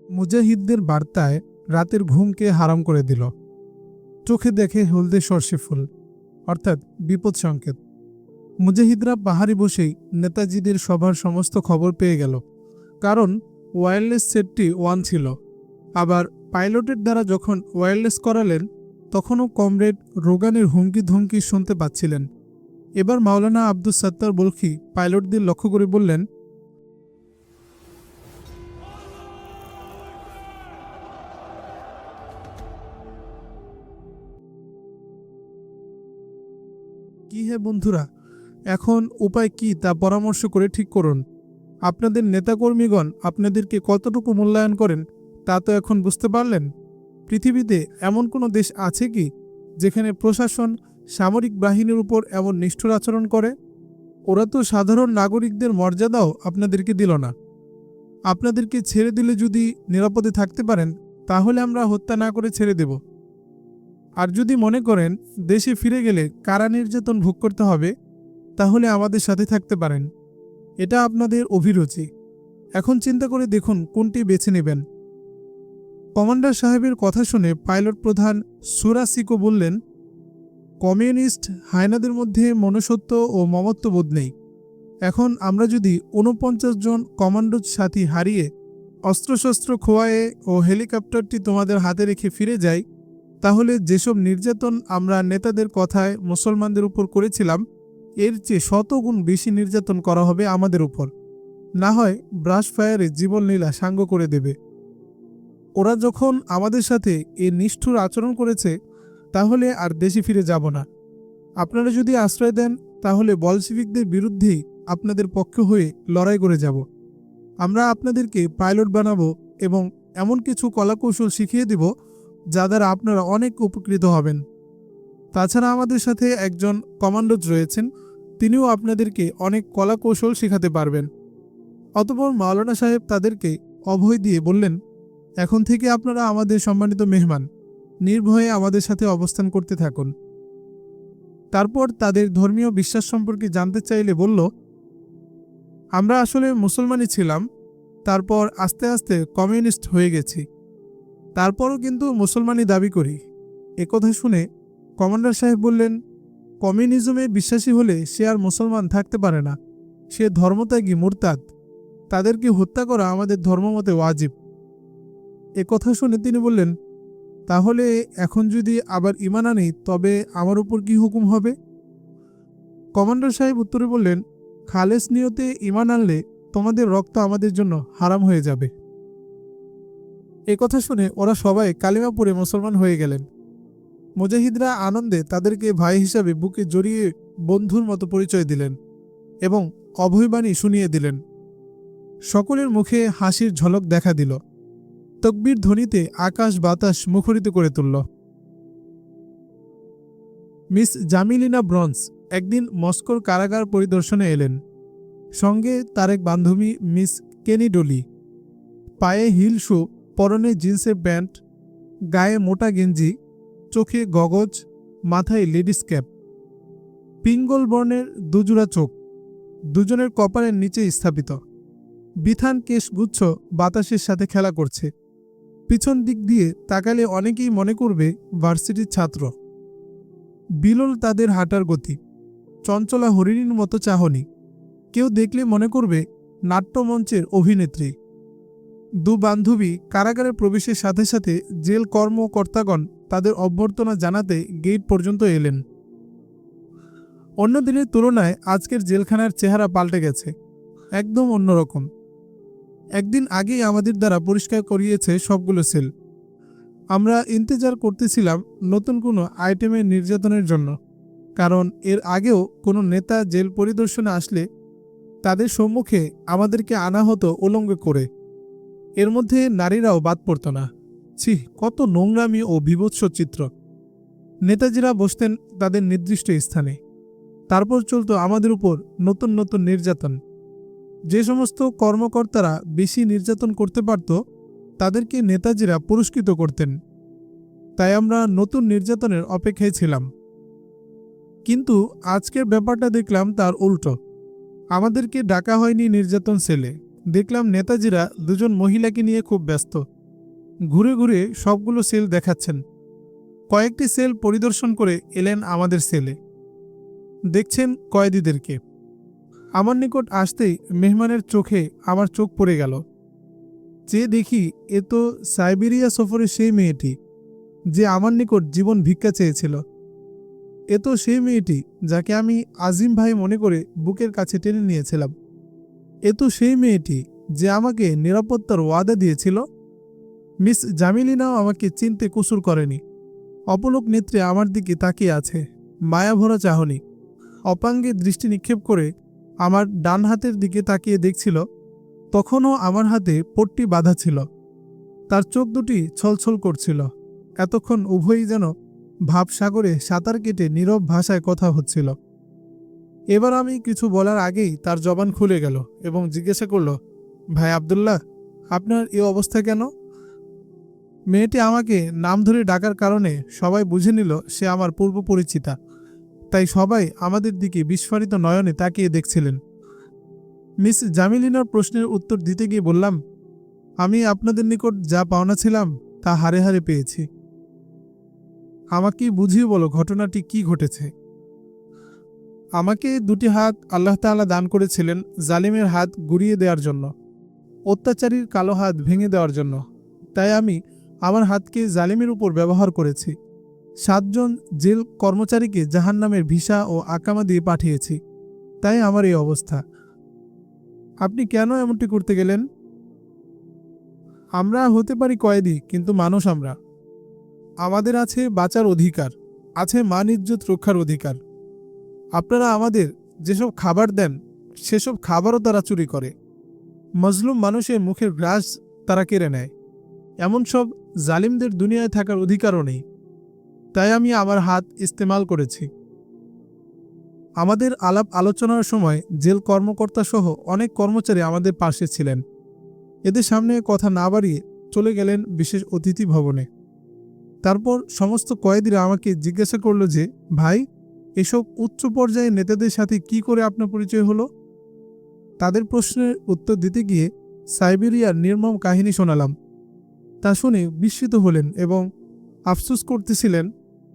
মুজাহিদদের বার্তায় রাতের ঘুমকে হারাম করে দিল। চোখে দেখে হলদে সর্ষে ফুল, অর্থাৎ বিপদ সংকেত। মুজাহিদরা পাহাড়ে বসেই নেতাজিদের সভার সমস্ত খবর পেয়ে গেল, কারণ ওয়্যারলেস সেটটি ওয়ান ছিল। আবার পাইলটের দ্বারা যখন ওয়্যারলেস করালেন, তখনও কমরেড রোগানের হুমকি ধমকি শুনতে পাচ্ছিলেন। এবার মাওলানা আব্দুস সাত্তার বলখি পাইলটদের লক্ষ্য করে বললেন, কি হে বন্ধুরা, এখন উপায় কি তা পরামর্শ করে ঠিক করুন। আপনাদের নেতাকর্মীগণ আপনাদেরকে কতটুকু মূল্যায়ন করেন তা তো এখন বুঝতে পারলেন। পৃথিবীতে এমন কোনো দেশ আছে কি যেখানে প্রশাসন সামরিক বাহিনীর উপর এমন নিষ্ঠুর আচরণ করে? ওরা তো সাধারণ নাগরিকদের মর্যাদাও আপনাদেরকে দিল না। আপনাদেরকে ছেড়ে দিলে যদি নিরাপদে থাকতে পারেন, তাহলে আমরা হত্যা না করে ছেড়ে দেব। আর যদি মনে করেন দেশে ফিরে গেলে কারা নির্যাতন ভোগ করতে হবে, তাহলে আমাদের সাথে থাকতে পারেন। এটা আপনাদের অভিরুচি। এখন চিন্তা করে দেখুন কোনটি বেছে নেবেন। কমান্ডার সাহেবের কথা শুনে পাইলট প্রধান সুরাসিকো বললেন, কমিউনিস্ট হায়নাদের মধ্যে মনুষ্যত্ব ও মমত্ববোধ নেই। এখন আমরা যদি ৪৯ জন কমান্ডো সাথী হারিয়ে অস্ত্রশস্ত্র খোয়ায়ে ও হেলিকপ্টারটি তোমাদের হাতে রেখে ফিরে যাই, তাহলে যেসব নির্যাতন আমরা নেতাদের কথায় মুসলমানদের উপর করেছিলাম, এর চেয়ে শতগুণ বেশি নির্যাতন করা হবে আমাদের উপর। না হয় ব্রাশ ফায়ারে জীবনলীলা সাঙ্গ করে দেবে। ওরা যখন আমাদের সাথে এ নিষ্ঠুর আচরণ করেছে, তাহলে আর দেশে ফিরে যাব না। আপনারা যদি আশ্রয় দেন, তাহলে বলশিভিকদের বিরুদ্ধেই আপনাদের পক্ষ হয়ে লড়াই করে যাব। আমরা আপনাদেরকে পাইলট বানাবো এবং এমন কিছু কলাকৌশল শিখিয়ে দেব যা দ্বারা আপনারা অনেক উপকৃত হবেন। তাছাড়া আমাদের সাথে একজন কমান্ডোজ রয়েছেন, তিনিও আপনাদেরকে অনেক কলাকৌশল শেখাতে পারবেন। অতঃপর মাওলানা সাহেব তাদেরকে অভয় দিয়ে বললেন, এখন থেকে আপনারা আমাদের সম্মানিত মেহমান, নির্ভয়ে আমাদের সাথে অবস্থান করতে থাকুন। তারপর তাদের ধর্মীয় বিশ্বাস সম্পর্কে জানতে চাইলে বলল, আমরা আসলে মুসলমানই ছিলাম, তারপর আস্তে আস্তে কমিউনিস্ট হয়ে গেছি, তারপরও কিন্তু মুসলমানই দাবি করি। একথা শুনে কমান্ডার সাহেব বললেন, কমিউনিজমে বিশ্বাসী হলে সে আর মুসলমান থাকতে পারে না, সে ধর্মত্যাগী মুরতাদ। তাদেরকে হত্যা করা আমাদের ধর্মমতে ওয়াজিব। একথা শুনে তিনি বললেন, তাহলে এখন যদি আবার ঈমান আনি, তবে আমার উপর কি হুকুম হবে? কমান্ডার সাহেব উত্তরে বললেন, খালেস নিয়তে ঈমান আনলে তোমাদের রক্ত আমাদের জন্য হারাম হয়ে যাবে। একথা শুনে ওরা সবাই কালিমা পড়ে মুসলমান হয়ে গেলেন। মুজাহিদরা আনন্দে তাদেরকে ভাই হিসাবে বুকে জড়িয়ে বন্ধুর মতো পরিচয় দিলেন এবং অভয়বাণী শুনিয়ে দিলেন। সকলের মুখে হাসির ঝলক দেখা দিল। তকবীর ধ্বনিতে আকাশ বাতাস মুখরিত করে তুলল। মিস জামিলিনা ব্রন্স একদিন মস্কোর কারাগার পরিদর্শনে এলেন। সঙ্গে তার এক বান্ধবী মিস কেনি ডলি। পায়ে হিল শু, পরনে জিন্সের প্যান্ট, গায়ে মোটা গেঞ্জি, চোখে গগজ, মাথায় লেডিস ক্যাপ, পিঙ্গল বর্ণের দুজোড়া চোখ, দুজনের কপালের নিচে স্থাপিত। বিথান কেশগুচ্ছ বাতাসের সাথে খেলা করছে। পিছন দিক দিয়ে তাকালে অনেকেই মনে করবে ভার্সিটির ছাত্র। বিলল তাদের হাঁটার গতি, চঞ্চলা হরিণীর মতো চাহনি। কেউ দেখলে মনে করবে নাট্যমঞ্চের অভিনেত্রী। দু বান্ধবী কারাগারে প্রবেশের সাথে সাথে জেল কর্মকর্তাগণ তাদের অভ্যর্থনা জানাতে গেট পর্যন্ত এলেন। অন্য দিনের তুলনায় আজকের জেলখানার চেহারা পাল্টে গেছে, একদম অন্যরকম। একদিন আগেই আমাদের দ্বারা পরিষ্কার করিয়েছে সবগুলো সেল। আমরা ইন্তজার করতেছিলাম নতুন কোনো আইটেমের নির্যাতনের জন্য, কারণ এর আগেও কোনো নেতা জেল পরিদর্শনে আসলে তাদের সম্মুখে আমাদেরকে আনা হতো উলঙ্গ করে। এর মধ্যে নারীরাও বাদ পড়ত না। ছি, কত নোংরামি ও বিভৎস চিত্র! নেতাজিরা বসতেন তাদের নির্দিষ্ট স্থানে, তারপর চলত আমাদের উপর নতুন নতুন নির্যাতন। যে সমস্ত কর্মকর্তারা বেশি নির্যাতন করতে পারত, তাদেরকে নেতাজিরা পুরস্কৃত করতেন। তাই আমরা নতুন নির্যাতনের অপেক্ষায় ছিলাম। কিন্তু আজকের ব্যাপারটা দেখলাম তার উল্টো। আমাদেরকে ডাকা হয়নি নির্যাতন সেলে। দেখলাম নেতাজিরা দুজন মহিলাকে নিয়ে খুব ব্যস্ত। ঘুরে ঘুরে সবগুলো সেল দেখাচ্ছেন। কয়েকটি সেল পরিদর্শন করে এলেন আমাদের সেলে। দেখছেন কয়েদিদেরকে। আমার নিকট আসতেই মেহমানের চোখে আমার চোখ পড়ে গেল। যে দেখি এ তো সাইবেরিয়া সফরের সেই মেয়েটি যে আমার নিকট জীবন ভিক্ষা চেয়েছিল। এ তো সেই মেয়েটি যাকে আমি আজিম ভাই মনে করে বুকের কাছে টেনে নিয়েছিলাম। এ তো সেই মেয়েটি যে আমাকে নিরাপত্তার ওয়াদা দিয়েছিল। মিস জামিলিনাও আমাকে চিনতে কুসুর করেনি। অপলক নেত্রে আমার দিকে তাকিয়ে আছে, মায়াভরা চাহনি। অপাঙ্গে দৃষ্টি নিক্ষেপ করে আমার ডান হাতের দিকে তাকিয়ে দেখছিল। তখনও আমার হাতে পট্টি বাঁধা ছিল। তার চোখ দুটি ছলছল করছিল। এতক্ষণ উভয়ই যেন ভাবসাগরে সাঁতার কেটে নীরব ভাষায় কথা হচ্ছিল। এবার আমি কিছু বলার আগেই তার জবান খুলে গেল এবং জিজ্ঞাসা করল, ভাই আব্দুল্লাহ, আপনার এ অবস্থা কেন? মেয়েটি আমাকে নাম ধরে ডাকার কারণে সবাই বুঝে নিল সে আমার পূর্ব পরিচিতা। তাই সবাই আমাদের দিকে বিস্ফারিত নয়নে তাকিয়ে দেখছিলেন। মিস জামিলিনার প্রশ্নের উত্তর দিতে গিয়ে বললাম, আমি আপনাদের নিকট যা পাওনা ছিলাম তা হারে হারে পেয়েছি। আমাকে বুঝিয়ে বলো ঘটনাটি কি ঘটেছে। আমাকে দুটি হাত আল্লাহ তাআলা দান করেছিলেন জালিমের হাত গুড়িয়ে দেওয়ার জন্য, অত্যাচারীর কালো হাত ভেঙে দেওয়ার জন্য। তাই আমি আমার হাতকে জালিমের উপর ব্যবহার করেছি। 7 জন জেল কর্মচারীকে জাহান্নামের ভিসা ও আকামা দিয়ে পাঠিয়েছি। তাই আমার এই অবস্থা। আপনি কেন এমনটি করতে গেলেন? আমরা হতে পারি কয়েদি, কিন্তু মানুষ আমরা। আমাদের আছে বাঁচার অধিকার, আছে মান ইজ্জত রক্ষার অধিকার। আপনারা আমাদের যেসব খাবার দেন সেসব খাবারও তারা চুরি করে। মজলুম মানুষের মুখের গ্রাস তারা কেড়ে নেয়। এমন সব জালিমদের দুনিয়ায় থাকার অধিকারও নেই। তাই আমি আমার হাত ইস্তেমাল করেছি। আমাদের আলাপ আলোচনার সময় জেল কর্মকর্তা সহ অনেক কর্মচারী আমাদের পাশে ছিলেন। এদের সামনে কথা না বাড়িয়ে চলে গেলেন বিশেষ অতিথি ভবনে। তারপর সমস্ত কয়েদিরা আমাকে জিজ্ঞাসা করল যে, ভাই, এসব উচ্চ পর্যায়ের নেতাদের সাথে কি করে আপনার পরিচয় হলো? তাদের প্রশ্নের উত্তর দিতে গিয়ে সাইবেরিয়ার নির্মম কাহিনী শোনালাম। তা শুনে বিস্মিত হলেন এবং আফসোস করতেছিলেন।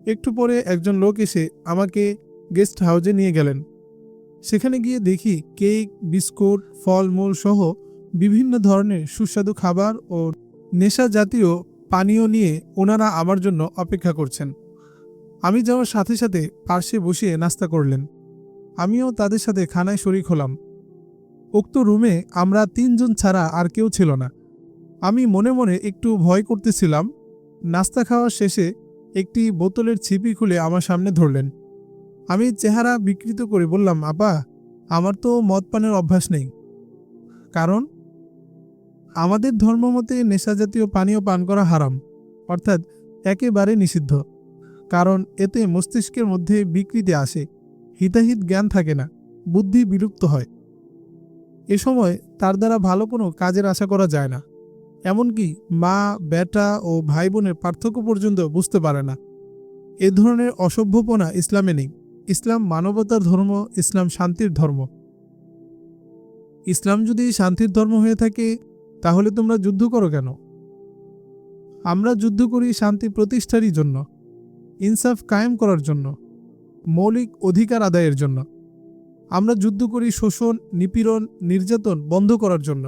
একটু পরে একজন লোক এসে আমাকে গেস্ট হাউসে নিয়ে গেলেন। সেখানে গিয়ে দেখি কেক, বিস্কুট, ফলমূল সহ বিভিন্ন ধরনের সুস্বাদু খাবার ও নেশা জাতীয় পানীয় নিয়ে ওনারা আমার জন্য অপেক্ষা করছেন। আমি যাওয়ার সাথে সাথে পার্শ্বে বসিয়ে নাস্তা করলেন। আমিও তাদের সাথে খানায় শরিক হলাম। উক্ত রুমে আমরা 3 জন ছাড়া আর কেউ ছিল না। আমি মনে মনে একটু ভয় করতেছিলাম। নাস্তা খাওয়ার শেষে একটি বোতলের ছিপি খুলে আমার সামনে ধরলেন। আমি চেহারা বিকৃত করে বললাম, আপা, আমার তো মদ পানের অভ্যাস নেই। কারণ আমাদের ধর্মমতে নেশাজাতীয় পানীয় পান করা হারাম, অর্থাৎ একেবারে নিষিদ্ধ। কারণ এতে মস্তিষ্কের মধ্যে বিকৃতি আসে, হিতাহিত জ্ঞান থাকে না, বুদ্ধি বিলুপ্ত হয়। এ সময় তার দ্বারা ভালো কোনো কাজের আশা করা যায় না। এমনকি মা, বেটা ও ভাই বোনের পার্থক্য পর্যন্ত বুঝতে পারে না। এ ধরনের অসভ্যপনা ইসলামে নেই। ইসলাম মানবতার ধর্ম, ইসলাম শান্তির ধর্ম। ইসলাম যদি শান্তির ধর্ম হয়ে থাকে তাহলে তোমরা যুদ্ধ করো কেন? আমরা যুদ্ধ করি শান্তি প্রতিষ্ঠারই জন্য, ইনসাফ কায়েম করার জন্য, মৌলিক অধিকার আদায়ের জন্য। আমরা যুদ্ধ করি শোষণ, নিপীড়ন, নির্যাতন বন্ধ করার জন্য,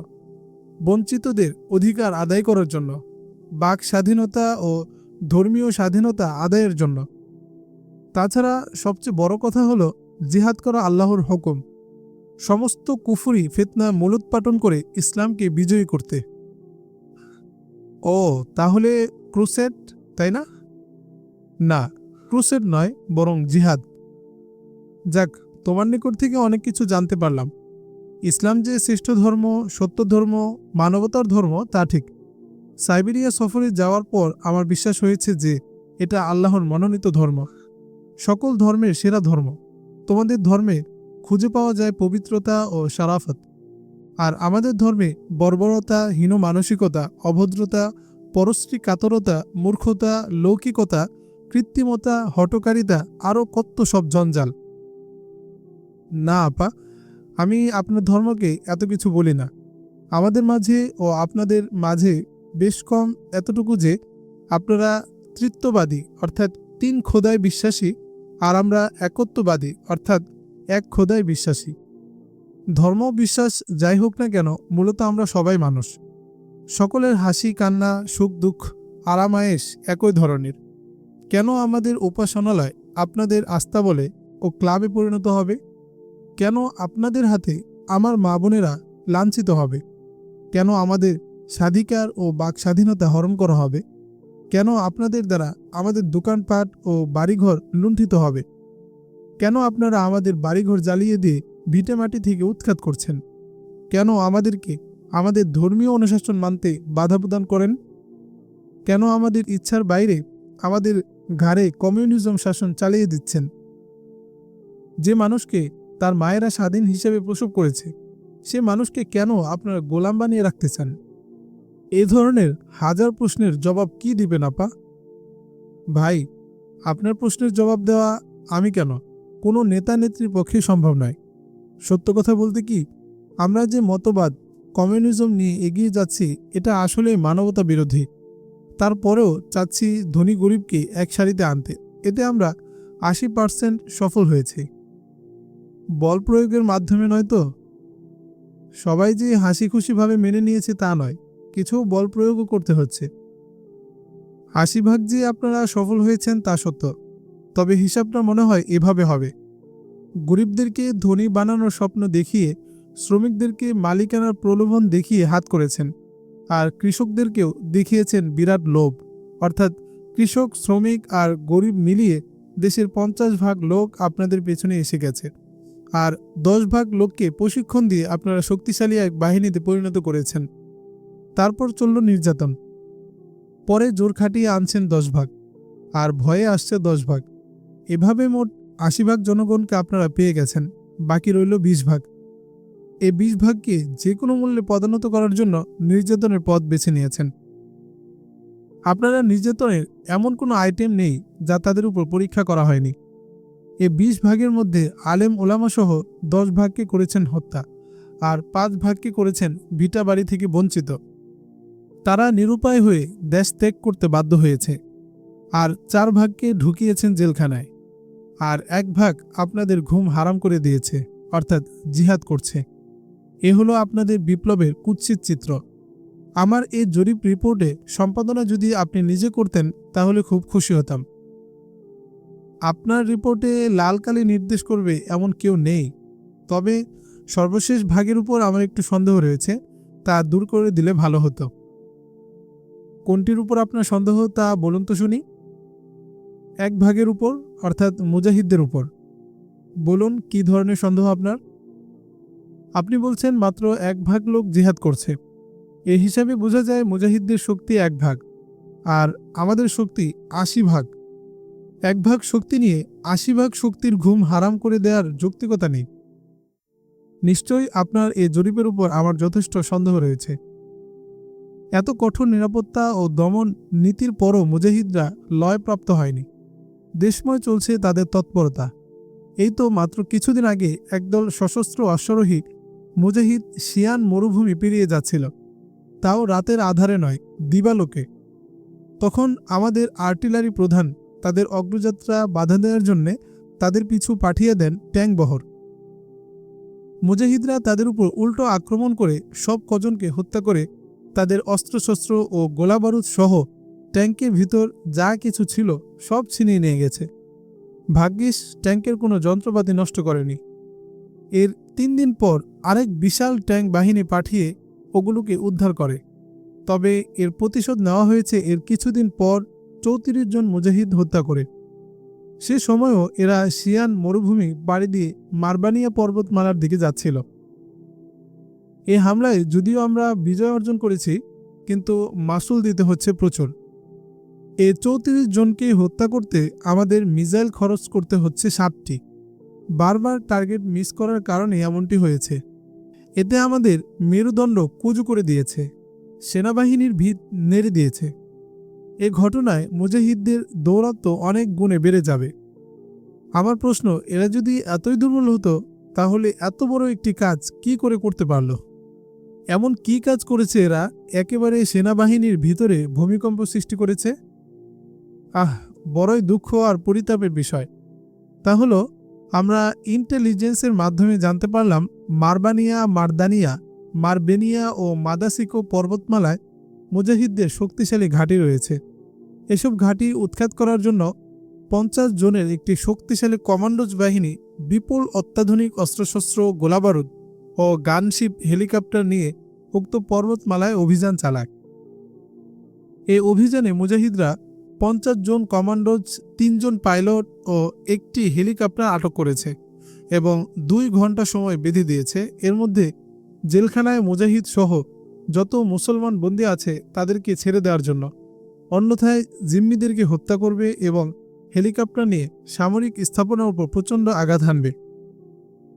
বঞ্চিতদের অধিকার আদায় করার জন্য, বাক স্বাধীনতা ও ধর্মীয় স্বাধীনতা আদায়ের জন্য। তাছাড়া সবচেয়ে বড় কথা হলো জিহাদ করা আল্লাহর হুকুম, সমস্ত কুফরি ফিতনা মূলোৎপাটন করে ইসলামকে বিজয়ী করতে। ও, তাহলে ক্রুসেড, তাই না? না, ক্রুসেড নয়, বরং জিহাদ। যাক, তোমার নিকট থেকে অনেক কিছু জানতে পারলাম। ইসলাম যে শ্রেষ্ঠ ধর্ম, সত্য ধর্ম, মানবতার ধর্ম তা ঠিক। সাইবেরিয়া সফরে যাওয়ার পর আমার বিশ্বাস হয়েছে যে এটা আল্লাহর মনোনীত ধর্ম, সকল ধর্মের সেরা ধর্ম। তোমাদের ধর্মে খুঁজে পাওয়া যায় পবিত্রতা ও শারাফত, আর আমাদের ধর্মে বর্বরতা, হীন মানসিকতা, অভদ্রতা, পরশ্রী কাতরতা, মূর্খতা, লৌকিকতা, কৃত্রিমতা, হঠকারিতা, আরও কত সব জঞ্জাল। না আপা, আমি আপনার ধর্মকে এত কিছু বলি না। আমাদের মাঝে ও আপনাদের মাঝে বেশ কম এতটুকু যে আপনারা তৃত্ববাদী অর্থাৎ ৩ খোদায় বিশ্বাসী, আর আমরা একত্ববাদী অর্থাৎ এক খোদায় বিশ্বাসী। ধর্ম বিশ্বাস যাই হোক না কেন, মূলত আমরা সবাই মানুষ। সকলের হাসি কান্না সুখ দুঃখ আরাম আয়েশ একই ধরনের। কেন আমাদের উপাসনালয় আপনাদের আস্থা বলে ও ক্লাবে পরিণত হবে? কেন আপনাদের হাতে আমার মা বোনেরা লাঞ্ছিত হবে? কেন আমাদের স্বাধিকার ও বাক স্বাধীনতা হরণ করা হবে? কেন আপনাদের দ্বারা আমাদের দোকানপাট ও বাড়িঘর লুণ্ঠিত হবে? কেন আপনারা আমাদের বাড়িঘর জ্বালিয়ে দিয়ে ভিটেমাটি থেকে উৎখাত করছেন? কেন আমাদেরকে আমাদের ধর্মীয় অনুশাসন মানতে বাধা প্রদান করেন? কেন আমাদের ইচ্ছার বাইরে আমাদের ঘাড়ে কমিউনিজম শাসন চালিয়ে দিচ্ছেন? যে মানুষকে তার মায়েরা স্বাধীন হিসেবে প্রসব করেছে, সে মানুষকে কেন আপনারা গোলাম বানিয়ে রাখতে চান? এ ধরনের হাজার প্রশ্নের জবাব কি দিবেন আপা? ভাই, আপনার প্রশ্নের জবাব দেওয়া আমি কেন, কোনো নেতা নেত্রীর পক্ষে সম্ভব নয়। সত্য কথা বলতে কি, আমরা যে মতবাদ কমিউনিজম নিয়ে এগিয়ে যাচ্ছি এটা আসলে মানবতা বিরোধী। তারপরেও চাচ্ছি ধনী গরিবকে এক সারিতে আনতে। এতে আমরা ৮০% সফল হয়েছি। বল প্রয়োগের মাধ্যমে নয় তো? সবাই যে হাসি খুশিভাবে মেনে নিয়েছে তা নয়, কিছু বল প্রয়োগও করতে হচ্ছে। ৮০% যে আপনারা সফল হয়েছেন তা সত্য, তবে হিসাবটা মনে হয় এভাবে হবে: গরিবদেরকে ধনী বানানোর স্বপ্ন দেখিয়ে শ্রমিকদেরকে মালিকানার প্রলোভন দেখিয়ে হাত করেছেন, আর কৃষকদেরকেও দেখিয়েছেন বিরাট লোভ। অর্থাৎ কৃষক শ্রমিক আর গরিব মিলিয়ে দেশের ৫০% লোক আপনাদের পেছনে এসে গেছে, আর ১০% লোককে প্রশিক্ষণ দিয়ে আপনারা শক্তিশালী এক বাহিনীতে পরিণত করেছেন। তারপর চলল নির্যাতন, পরে জোর খাটিয়ে আনছেন ১০%, আর ভয়ে আসছে ১০%। এভাবে মোট ৮০% জনগণকে আপনারা পেয়ে গেছেন, বাকি রইল ২০%। এই ২০%কে যে কোনো মূল্যে পদোন্নত করার জন্য নির্যাতনের পথ বেছে নিয়েছেন। আপনারা নির্যাতনের এমন কোনো আইটেম নেই যা তাদের উপর পরীক্ষা করা হয়নি। এই ২০%-এর মধ্যে আলেম ওলামা সহ ১০%কে করেছেন হত্যা, আর ৫%কে করেছেন ভিটা বাড়ি থেকে বঞ্চিত। তারা নিরুপায় হয়ে দেশ ত্যাগ করতে বাধ্য হয়েছে, আর ৪%কে ঢুকিয়েছেন জেলখানায়, আর ১% আপনাদের ঘুম হারাম করে দিয়েছে, অর্থাৎ জিহাদ করছে। এ হলো আপনাদের বিপ্লবের কুৎসিত চিত্র। আমার এই জরিপ রিপোর্টে সম্পাদনা যদি আপনি নিজে করতেন তাহলে খুব খুশি হতাম। আপনার রিপোর্টে লাল কালি নির্দেশ করবে এমন কেউ নেই, তবে সর্বশেষ ভাগের উপর আমার একটু সন্দেহ রয়েছে, তা দূর করে দিলে ভালো হতো। কোনটির উপর আপনার সন্দেহ তা বলুন তো শুনি। ১%-এর উপর, অর্থাৎ মুজাহিদদের উপর। বলুন কি ধরনের সন্দেহ আপনার? আপনি বলছেন মাত্র ১% লোক জিহাদ করছে। এ হিসাবে বোঝা যায় মুজাহিদদের শক্তি ১%, আর আমাদের শক্তি ৮০%। ১% শক্তি নিয়ে ৮০% শক্তির ঘুম হারাম করে দেওয়ার যৌক্তিকতা নেই। নিশ্চয়ই আপনার এ জরিপের উপর আমার যথেষ্ট সন্দেহ রয়েছে। এত কঠোর নিরাপত্তা ও দমন নীতির পরও মুজাহিদরা লয়প্রাপ্ত হয়নি। দেশময় চলছে তাদের তৎপরতা। এই তো মাত্র কিছুদিন আগে একদল সশস্ত্র অশ্বারোহী মুজাহিদ শিয়ান মরুভূমি পেরিয়ে যাচ্ছিল, তাও রাতের আধারে নয়, দিবালোকে। তখন আমাদের আর্টিলারি প্রধান তাদের অগ্রযাত্রা বাধা দেওয়ার জন্যে তাদের পিছু পাঠিয়ে দেন ট্যাঙ্ক বহর। মুজাহিদরা তাদের উপর উল্টো আক্রমণ করে সব কজনকে হত্যা করে তাদের অস্ত্রশস্ত্র ও গোলাবারুদ সহ ট্যাঙ্কের ভিতর যা কিছু ছিল সব ছিনিয়ে নিয়ে গেছে। ভাগ্যিস ট্যাঙ্কের কোনো যন্ত্রপাতি নষ্ট করেনি। এর ৩ দিন পর আরেক বিশাল ট্যাঙ্ক বাহিনী পাঠিয়ে ওগুলোকে উদ্ধার করে। তবে এর প্রতিশোধ নেওয়া হয়েছে এর কিছুদিন পর ৩৪ জন মুজাহিদ হত্যা করে। সে সময়ও এরা শিয়ান মরুভূমি পাড়ি দিয়ে মারবানিয়া পর্বতমালার দিকে যাচ্ছিল। এ হামলায় যদিও আমরা বিজয় অর্জন করেছি, কিন্তু মাসুল দিতে হচ্ছে প্রচুর। এ ৩৪ জনকে হত্যা করতে আমাদের মিসাইল খরচ করতে হচ্ছে ৭টি। বারবার টার্গেট মিস করার কারণে এমনটি হয়েছে। এতে আমাদের মেরুদণ্ড কুঁজু করে দিয়েছে, সেনাবাহিনীর ভিত নেড়ে দিয়েছে। এ ঘটনায় মুজাহিদদের দৌরাত্ম্য অনেক গুণে বেড়ে যাবে। আমার প্রশ্ন, এরা যদি এতই দুর্বল হতো তাহলে এত বড় একটি কাজ কি করে করতে পারল? এমন কি কাজ করেছে এরা, একেবারে সেনাবাহিনীর ভিতরে ভূমিকম্প সৃষ্টি করেছে? বড়ই দুঃখ আর পরিতাপের বিষয়। তা হলো, আমরা ইন্টেলিজেন্সের মাধ্যমে জানতে পারলাম মারবেনিয়া ও মাদাসিকো পর্বতমালায় মুজাহিদদের শক্তিশালী ঘাঁটি রয়েছে। এসব ঘাঁটি উৎখাত করার জন্য 50 জনের একটি শক্তিশালী কমান্ডোজ বাহিনী বিপুল অত্যাধুনিক অস্ত্রশস্ত্র, গোলাবারুদ ও গানশিপ হেলিকপ্টার নিয়ে উক্ত পর্বতমালায় অভিযান চালায়। এই অভিযানে মুজাহিদরা 50 জন কমান্ডোজ, 3 জন পাইলট ও একটি হেলিকপ্টার আটক করেছে এবং 2 ঘন্টা সময় বেঁধে দিয়েছে। এর মধ্যে জেলখানায় মুজাহিদ সহ যত মুসলমান বন্দী আছে তাদেরকে ছেড়ে দেওয়ার জন্য, অন্যথায় জিম্মিদেরকে হত্যা করবে এবং হেলিকপ্টার নিয়ে সামরিক স্থাপনার উপর প্রচণ্ড আঘাত হানবে।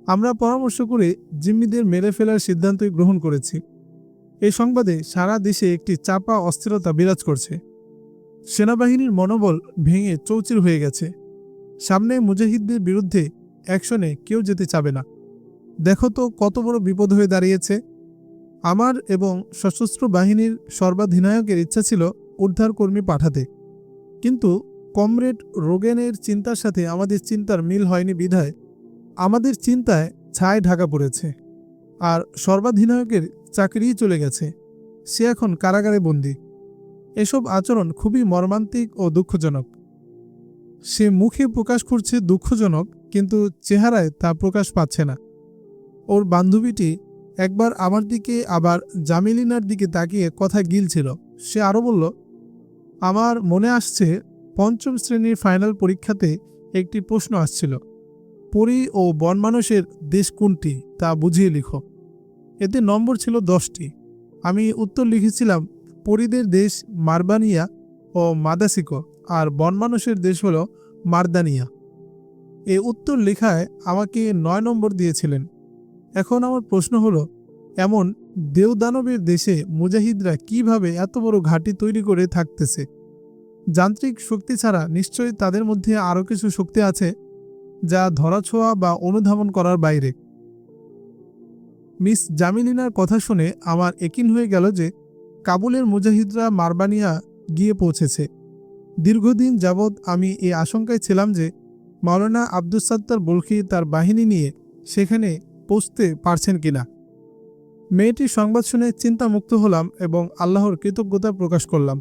আমরা পরামর্শ করে জিম্মিদের মেরে ফেলার সিদ্ধান্তই গ্রহণ করেছি। এই সংবাদে সারা দেশে একটি চাপা অস্থিরতা বিরাজ করছে। সেনাবাহিনীর মনোবল ভেঙে চৌচির হয়ে গেছে। সামনে মুজাহিদদের বিরুদ্ধে অ্যাকশনে কেউ যেতে চাবে না। দেখো তো কত বড় বিপদ হয়ে দাঁড়িয়েছে। আমার এবং সশস্ত্র বাহিনীর সর্বাধিনায়কের ইচ্ছা ছিল উদ্ধারকর্মী পাঠাতে, কিন্তু কমরেড রোগেনের চিন্তার সাথে আমাদের চিন্তার মিল হয়নি বিধায় আমাদের চিন্তায় ছায় ঢাকা পড়েছে। আর সর্বাধিনায়কের চাকরিই চলে গেছে, সে এখন কারাগারে বন্দী। এসব আচরণ খুবই মর্মান্তিক ও দুঃখজনক। সে মুখে প্রকাশ করছে দুঃখজনক, কিন্তু চেহারায় তা প্রকাশ পাচ্ছে না। ওর বান্ধবীটি একবার আমার দিকে আবার জামিলিনার দিকে তাকিয়ে কথা গিলছিল। সে আরও বলল, আমার মনে আসছে 5ম শ্রেণীর ফাইনাল পরীক্ষাতে একটি প্রশ্ন আসছিল, পরী ও বনমানুষের দেশ কোনটি তা বুঝিয়ে লিখো। এতে নম্বর ছিল 10টি। আমি উত্তর লিখেছিলাম, পরীদের দেশ মারবানিয়া ও মাদাসিকো, আর বনমানুষের দেশ হল মারদানিয়া। এই উত্তর লেখায় আমাকে 9 নম্বর দিয়েছিলেন। এখন আমার প্রশ্ন হলো, এমন দেওদানবের দেশে মুজাহিদরা কিভাবে এত বড় ঘাঁটি তৈরি করে থাকতেছে? যান্ত্রিক শক্তি ছাড়া নিশ্চয়ই তাদের মধ্যে আরও কিছু শক্তি আছে যা ধরাছোঁয়া বা অনুধাবন করার বাইরে। মিস জামিলিনার কথা শুনে আমার একিন হয়ে গেল যে কাবুলের মুজাহিদরা মারবানিয়া গিয়ে পৌঁছেছে। দীর্ঘদিন যাবৎ আমি এই আশঙ্কায় ছিলাম যে মাওলানা আব্দুস সাত্তার বলখি তার বাহিনী নিয়ে সেখানে পৌঁছতে পারছেন কিনা। মেয়েটির সংবাদ শুনে চিন্তামুক্ত হলাম এবং আল্লাহর কৃতজ্ঞতা প্রকাশ করলাম।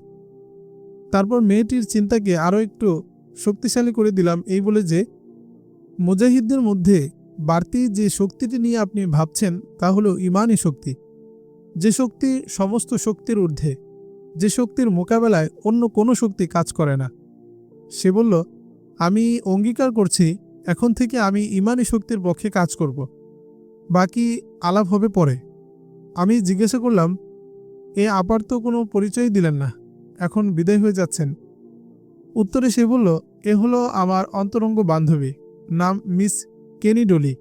তারপর মেয়েটির চিন্তাকে আরও একটু শক্তিশালী করে দিলাম এই বলে যে, মুজাহিদদের মধ্যে বাড়তি যে শক্তিটি নিয়ে আপনি ভাবছেন তা হলো ইমানি শক্তি, যে শক্তি সমস্ত শক্তির ঊর্ধ্বে, যে শক্তির মোকাবেলায় অন্য কোনো শক্তি কাজ করে না। সে বলল, আমি অঙ্গীকার করছি এখন থেকে আমি ইমানি শক্তির পক্ষে কাজ করব, বাকি আলাপ হবে পরে। আমি জিজ্ঞাসা করলাম, এ আপার তো কোনো পরিচয় দিলেন না, এখন বিদায় হয়ে যাচ্ছেন? উত্তরে সে বলল, এ হলো আমার অন্তরঙ্গ বান্ধবী, নাম মিস কেনি ডলি।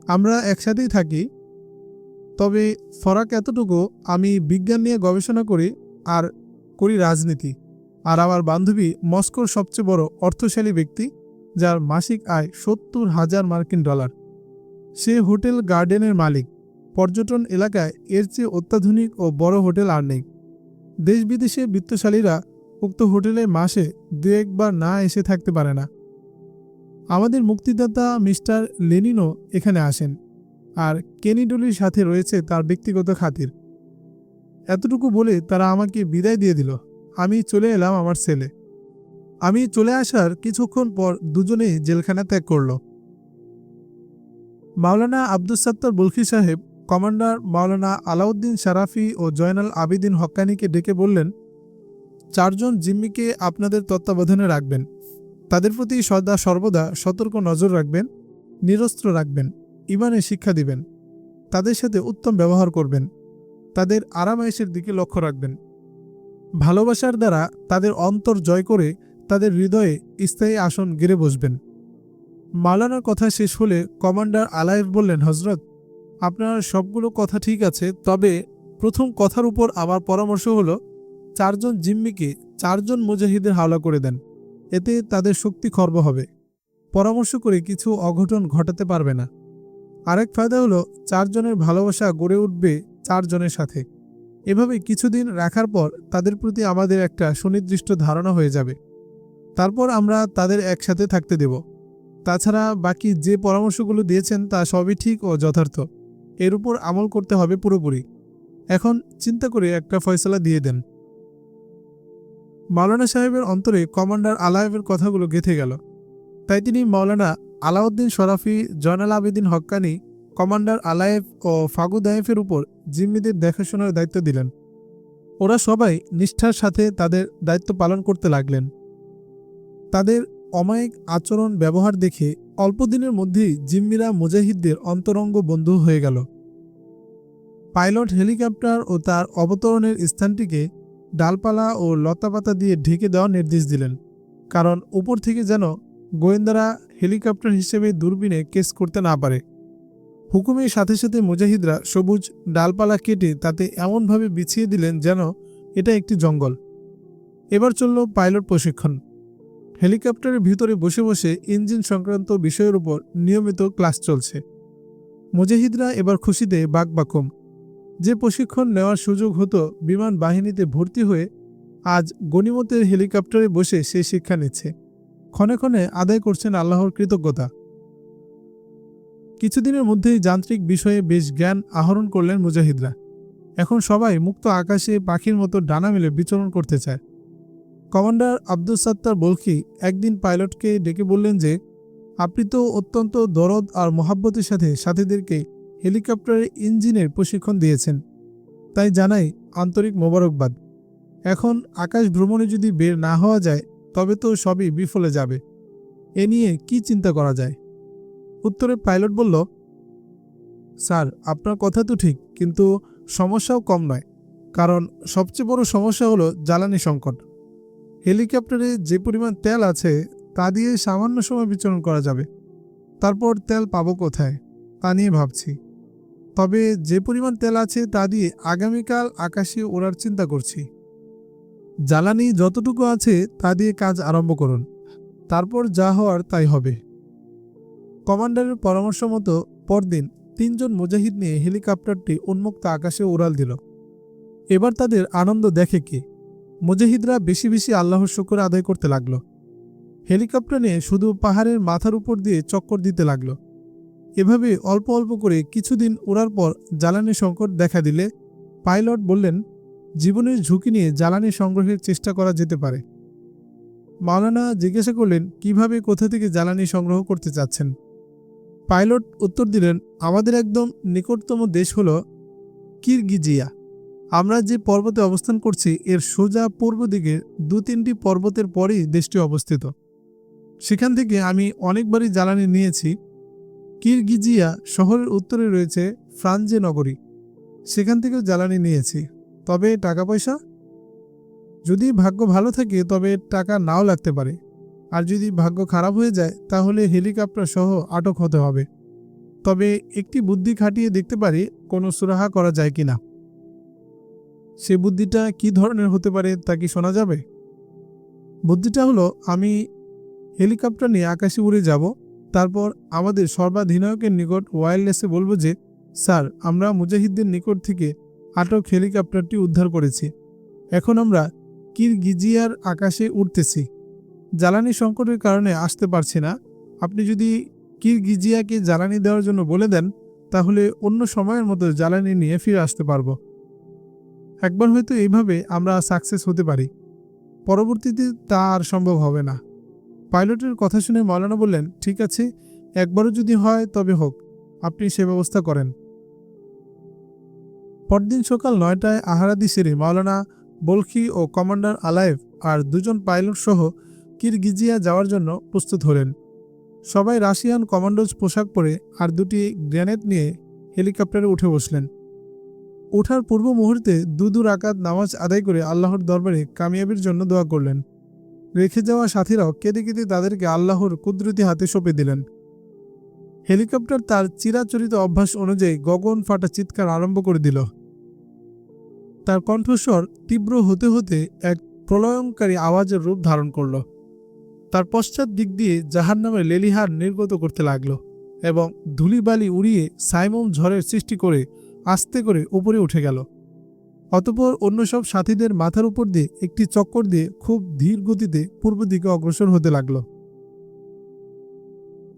আমরা একসাথেই থাকি, তবে ফরাক এতটুকু, আমি বিজ্ঞান নিয়ে গবেষণা করি আর করি রাজনীতি, আর আমার বান্ধবী মস্কোর সবচেয়ে বড় অর্থশালী ব্যক্তি, যার মাসিক আয় $70,000। সে হোটেল গার্ডেনের মালিক। পর্যটন এলাকায় এর চেয়ে অত্যাধুনিক ও বড় হোটেল আর নেই। দেশ বিদেশে বিত্তশালীরা উক্ত হোটেলে মাসে 2-1 বার না এসে থাকতে পারে না। আমাদের মুক্তিদাতা মিস্টার লেনিনও এখানে আসেন, আর কেনি ডলির সাথে রয়েছে তার ব্যক্তিগত খাতির। এতটুকু বলে তারা আমাকে বিদায় দিয়ে দিল। আমি চলে এলাম আমার সেলে। আমি চলে আসার কিছুক্ষণ পর দুজনেই জেলখানা ত্যাগ করল। মাওলানা আব্দুস সাত্তার বলখি সাহেব কমান্ডার মাওলানা আলাউদ্দিন শারাফি ও জয়নাল আবিদিন হক্কানিকে ডেকে বললেন, 4 জন জিম্মিকে আপনাদের তত্ত্বাবধানে রাখবেন। তাদের প্রতি সদা সর্বদা সতর্ক নজর রাখবেন, নিরস্ত্র রাখবেন, ইমানের শিক্ষা দিবেন, তাদের সাথে উত্তম ব্যবহার করবেন, তাদের আরামায়েশের দিকে লক্ষ্য রাখবেন। ভালোবাসার দ্বারা তাদের অন্তর জয় করে তাদের হৃদয়ে স্থায়ী আসন গেড়ে বসবেন। মাওলানার কথা শেষ হলে কমান্ডার আলায়েভ বললেন, হজরত, আপনার সবগুলো কথা ঠিক আছে, তবে প্রথম কথার উপর আমার পরামর্শ হলো 4 জন জিম্মিকে 4 জন মুজাহিদের হাওলা করে দেন। এতে তাদের শক্তি খর্ব হবে, পরামর্শ করে কিছু অঘটন ঘটাতে পারবে না। আরেক ফায়দা হলো 4 জনের ভালোবাসা গড়ে উঠবে 4 জনের সাথে। এভাবে কিছুদিন রাখার পর তাদের প্রতি আমাদের একটা সুনির্দিষ্ট ধারণা হয়ে যাবে। তারপর আমরা তাদের একসাথে থাকতে দেব। তাছাড়া বাকি যে পরামর্শগুলো দিয়েছেন তা সবই ঠিক ও যথার্থ। এর উপর আমল করতে হবে পুরোপুরি। এখন চিন্তা করে একটা ফয়সালা দিয়ে দেন। মাওলানা সাহেবের অন্তরে কমান্ডার আলায়েফের কথাগুলো গেঁথে গেল। তাই তিনি মাওলানা আলাউদ্দিন শরাফি, জয়নাল আবেদিন হক্কানি, কমান্ডার আলায়েফ ও ফাগু দায়েফের উপর জিম্মিদের দেখাশোনার দায়িত্ব দিলেন। ওরা সবাই নিষ্ঠার সাথে তাদের দায়িত্ব পালন করতে লাগলেন। তাদের অমায়িক আচরণ ব্যবহার দেখে অল্প দিনের মধ্যেই জিম্মিরা মুজাহিদদের অন্তরঙ্গ বন্ধু হয়ে গেল। পাইলট হেলিকপ্টার ও তার অবতরণের স্থানটিকে ডালপালা ও লতাপাতা দিয়ে ঢেকে দেওয়ার নির্দেশ দিলেন, কারণ উপর থেকে যেন গোয়েন্দারা হেলিকপ্টার হিসেবে দূরবীনে কেস করতে না পারে। হুকুমের সাথে সাথে মুজাহিদরা সবুজ ডালপালা কেটে তাতে এমনভাবে বিছিয়ে দিলেন যেন এটা একটি জঙ্গল। এবার চলল পাইলট প্রশিক্ষণ। হেলিকপ্টারের ভিতরে বসে বসে ইঞ্জিন সংক্রান্ত বিষয়ের উপর নিয়মিত ক্লাস চলছে। মুজাহিদরা এবার খুশিতে বাকবাকুম। যে প্রশিক্ষণ নেওয়ার সুযোগ হতো বিমান বাহিনীতে ভর্তি হয়ে, আজ গনিমতের হেলিকপ্টারে বসে সে শিক্ষা নিচ্ছে। ক্ষণে ক্ষণে আদায় করছেন আল্লাহর কৃতজ্ঞতা। কিছুদিনের মধ্যেই যান্ত্রিক বিষয়ে বেশ জ্ঞান আহরণ করলেন মুজাহিদরা। এখন সবাই মুক্ত আকাশে পাখির মতো ডানা মেলে বিচরণ করতে চায়। কমান্ডার আব্দুস সাত্তার বলখি একদিন পাইলটকে ডেকে বললেন যে, আপনি তো অত্যন্ত দরদ আর মহাব্বতের সাথে সাথীদেরকে হেলিকপ্টারের ইঞ্জিনের প্রশিক্ষণ দিয়েছেন, তাই জানাই আন্তরিক মোবারকবাদ। এখন আকাশ ভ্রমণে যদি বের না হওয়া যায় তবে তো সবই বিফলে যাবে। এ নিয়ে কি চিন্তা করা যায়? উত্তরে পাইলট বলল, স্যার, আপনার কথা তো ঠিক, কিন্তু সমস্যাও কম নয়। কারণ সবচেয়ে বড় সমস্যা হলো জ্বালানি সংকট। হেলিকপ্টারে যে পরিমাণ তেল আছে তা দিয়ে সামান্য সময় বিচরণ করা যাবে, তারপর তেল পাবো কোথায় তা নিয়ে ভাবছি। তবে যে পরিমাণ তেল আছে তা দিয়ে আগামীকাল আকাশে ওড়ার চিন্তা করছি। জ্বালানি যতটুকু আছে তা দিয়ে কাজ আরম্ভ করুন, তারপর যা হওয়ার তাই হবে। কমান্ডারের পরামর্শ মতো পরদিন 3 জন মুজাহিদ নিয়ে হেলিকপ্টারটি উন্মুক্ত আকাশে উড়াল দিল। এবার তাদের আনন্দ দেখে কে? মুজাহিদরা বেশি বেশি আল্লাহর শুকর আদায় করতে লাগলো। হেলিকপ্টার নিয়ে শুধু পাহাড়ের মাথার উপর দিয়ে চক্কর দিতে লাগলো। এভাবে অল্প অল্প করে কিছুদিন ওড়ার পর জ্বালানি সংকট দেখা দিলে পাইলট বললেন, জীবনের ঝুঁকি নিয়ে জ্বালানি সংগ্রহের চেষ্টা করা যেতে পারে। মাওলানা জিজ্ঞাসা করলেন, কিভাবে, কোথা থেকে জ্বালানি সংগ্রহ করতে চাচ্ছেন? পাইলট উত্তর দিলেন, আমাদের একদম নিকটতম দেশ হলো কিরগিজিয়া। আমরা যে পর্বতে অবস্থান করছি এর সোজা পূর্ব দিকে 2-3টি পর্বতের পরেই দেশটি অবস্থিত। সেখান থেকে আমি অনেকবারই জ্বালানি নিয়েছি। কিরগিজিয়া শহরের উত্তরে রয়েছে ফ্রাঞ্জে নগরী, সেখান থেকেও জ্বালানি নিয়েছি। তবে টাকা পয়সা, যদি ভাগ্য ভালো থাকে তবে টাকা নাও লাগতে পারে, আর যদি ভাগ্য খারাপ হয়ে যায় তাহলে হেলিকপ্টার সহ আটক হতে হবে। তবে একটি বুদ্ধি খাটিয়ে দেখতে পারি কোনো সুরাহা করা যায় কিনা। সে বুদ্ধিটা কি ধরনের হতে পারে তা কি শোনা যাবে? বুদ্ধিটা হলো, আমি হেলিকপ্টার নিয়ে আকাশে উড়ে যাব, তারপর আমাদের সর্বাধিনায়কের নিকট ওয়্যারলেসে বলবো যে, স্যার, আমরা মুজাহিদদের নিকট থেকে আটক হেলিকপ্টারটি উদ্ধার করেছি। এখন আমরা কিরগিজিয়ার আকাশে উঠতেছি। জ্বালানি সংকটের কারণে আসতে পারছি না। আপনি যদি কিরগিজিয়াকে জ্বালানি দেওয়ার জন্য বলে দেন তাহলে অন্য সময়ের মতো জ্বালানি নিয়ে ফিরে আসতে পারবো। একবার হয়তো এইভাবে আমরা সাকসেস হতে পারি, পরবর্তীতে তা আর সম্ভব হবে না। পাইলটের কথা শুনে মাওলানা বললেন, ঠিক আছে, একবারও যদি হয় তবে হোক, আপনি সে ব্যবস্থা করেন। পরদিন সকাল 9টায় আহারাদি সেরে মাওলানা বলখি ও কমান্ডার আলায়েফ আর 2 জন পাইলট সহ কিরগিজিয়া যাওয়ার জন্য প্রস্তুত হলেন। সবাই রাশিয়ান কমান্ডোজ পোশাক পরে আর 2টি গ্রেনেড নিয়ে হেলিকপ্টারে উঠে বসলেন। ওঠার পূর্ব মুহূর্তে 2 রাকাত নামাজ আদায় করে আল্লাহর দরবারে কামিয়াবির জন্য দোয়া করলেন। রেখে যাওয়া সাথীরাও কেঁদে কেঁদে তাদেরকে আল্লাহর কুদরতি হাতে সঁপে দিলেন। হেলিকপ্টার তার চিরাচরিত অভ্যাস অনুযায়ী গগন ফাটা চিৎকার আরম্ভ করে দিল। তার কণ্ঠস্বর তীব্র হতে হতে এক প্রলয়ঙ্কারী আওয়াজের রূপ ধারণ করল। তার পশ্চাৎ দিক দিয়ে জাহান্নামের লেলিহান নির্গত করতে লাগল এবং ধূলিবালি উড়িয়ে সাইমুম ঝড়ের সৃষ্টি করে আস্তে করে উপরে উঠে গেল। অতঃপর অন্য সব সাথীদের মাথার উপর দিয়ে একটি চক্কর দিয়ে খুব ধীর গতিতে পূর্ব দিকে অগ্রসর হতে লাগল।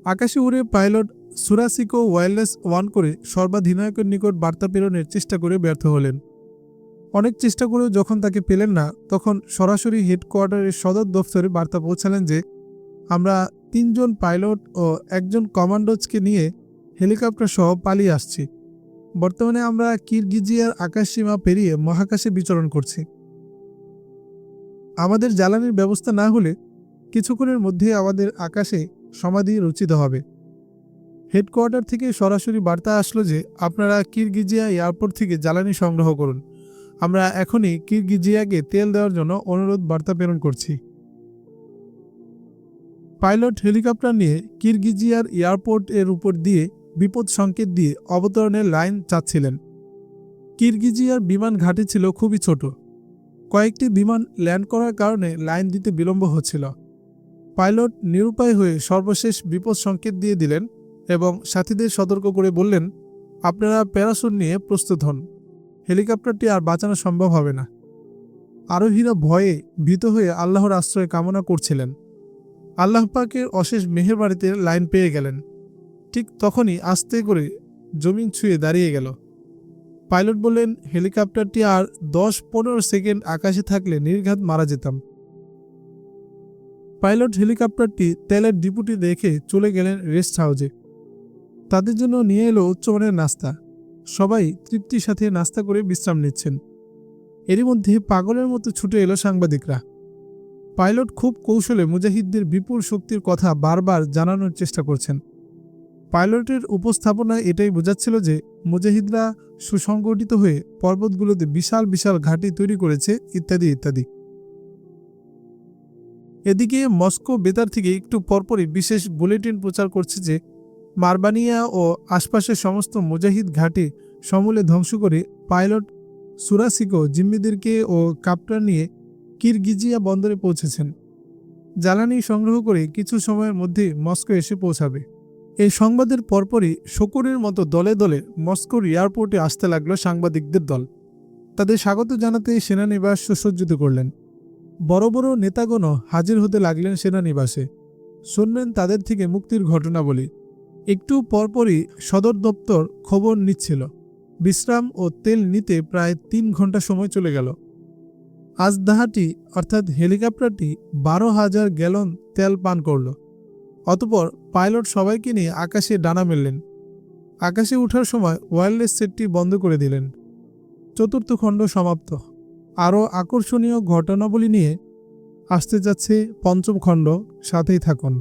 আকাশে উড়ে পাইলট সুরাসিকো ওয়্যারলেস ওয়ান করে সর্বাধিনায়কের নিকট বার্তা প্রেরণের চেষ্টা করে ব্যর্থ হলেন। অনেক চেষ্টা করেও যখন তাকে পেলেন না, তখন সরাসরি হেডকোয়ার্টারের সদর দফতরে বার্তা পৌঁছালেন যে আমরা 3 জন পাইলট ও 1 জন কমান্ডোজকে নিয়ে হেলিকপ্টার সহ পালিয়ে আসছি। বর্তমানে আমরা কিরগিজিয়ার আকাশসীমা পেরিয়ে মহাকাশে বিচরণ করছি। আমাদের জ্বালানির ব্যবস্থা না হলে কিছুক্ষণের মধ্যে আমাদের আকাশে সমাধি রচিত হবে। হেডকোয়ার্টার থেকে সরাসরি বার্তা আসলো যে আপনারা কিরগিজিয়া এয়ারপোর্ট থেকে জ্বালানি সংগ্রহ করুন। আমরা এখনই কিরগিজিয়াকে তেল দেওয়ার জন্য অনুরোধ বার্তা প্রেরণ করছি। পাইলট হেলিকপ্টার নিয়ে কিরগিজিয়ার এয়ারপোর্ট এর উপর দিয়ে বিপদ সংকেত দিয়ে অবতরণের লাইন চাচ্ছিলেন। কিরগিজিয়ার বিমান ঘাঁটি ছিল খুবই ছোট। কয়েকটি বিমান ল্যান্ড করার কারণে লাইন দিতে বিলম্ব হচ্ছিল। পাইলট নিরুপায় হয়ে সর্বশেষ বিপদ সংকেত দিয়ে দিলেন এবং সাথীদের সতর্ক করে বললেন, আপনারা প্যারাসুট নিয়ে প্রস্তুত হন। হেলিকপ্টারটি আর বাঁচানো সম্ভব হবে না। আরোহীরা ভয়ে ভীত হয়ে আল্লাহর আশ্রয় কামনা করছিলেন। আল্লাহ পাকের অশেষ মেহেরবাড়িতে লাইন পেয়ে গেলেন। ঠিক তখনই আস্তে করে জমিন ছুঁয়ে দাঁড়িয়ে গেল। পাইলট বললেন, হেলিকপ্টারটি আর 10-15 সেকেন্ড আকাশে থাকলে নির্ঘাত মারা যেতাম। পাইলট হেলিকপ্টারটি তেলের ডিপুটি রেখে চলে গেলেন রেস্ট হাউসে। তাদের জন্য নিয়ে এলো উচ্চমানের নাস্তা। সবাই তৃপ্তির সাথে নাস্তা করে বিশ্রাম নিচ্ছেন। এরই মধ্যে পাগলের মতো ছুটে এলো সাংবাদিকরা। পাইলট খুব কৌশলে মুজাহিদদের বিপুল শক্তির কথা বারবার জানানোর চেষ্টা করছেন। পাইলটের উপস্থাপনায় এটাই বোঝাচ্ছিল যে মুজাহিদরা সুসংগঠিত হয়ে পর্বতগুলোতে বিশাল বিশাল ঘাঁটি তৈরি করেছে, ইত্যাদি ইত্যাদি। এদিকে মস্কো বেতার থেকে একটু পরপরই বিশেষ বুলেটিন প্রচার করছে যে মারবানিয়া ও আশপাশের সমস্ত মুজাহিদ ঘাঁটি সমূলে ধ্বংস করে পাইলট সুরাসিকো জিম্মিদেরকে ও কাপ্টার নিয়ে কিরগিজিয়া বন্দরে পৌঁছেছেন। জ্বালানি সংগ্রহ করে কিছু সময়ের মধ্যে মস্কো এসে পৌঁছাবে। এই সংবাদের পরপরই শকুনের মতো দলে দলে মস্কোর এয়ারপোর্টে আসতে লাগলো সাংবাদিকদের দল। তাদের স্বাগত জানাতে সেনানিবাস সুসজ্জিত করলেন। বড় বড় নেতাগণও হাজির হতে লাগলেন সেনানিবাসে। শুনলেন তাদের থেকে মুক্তির ঘটনাবলী। একটু পরপরই সদর দপ্তর খবর নিচ্ছিল। বিশ্রাম ও তেল নিতে প্রায় 3 ঘন্টা সময় চলে গেল। আজদাহাটি অর্থাৎ হেলিকপ্টারটি 12,000 গ্যালন তেল পান করল। অতঃপর পাইলট সবাইকে নিয়ে আকাশে ডানা মেললেন। আকাশে ওঠার সময় ওয়্যারলেস সেটটি বন্ধ করে দিলেন। 4র্থ খণ্ড সমাপ্ত। আরও আকর্ষণীয় ঘটনাবলী নিয়ে আসতে যাচ্ছে 5ম খণ্ড। সাথেই থাকুন।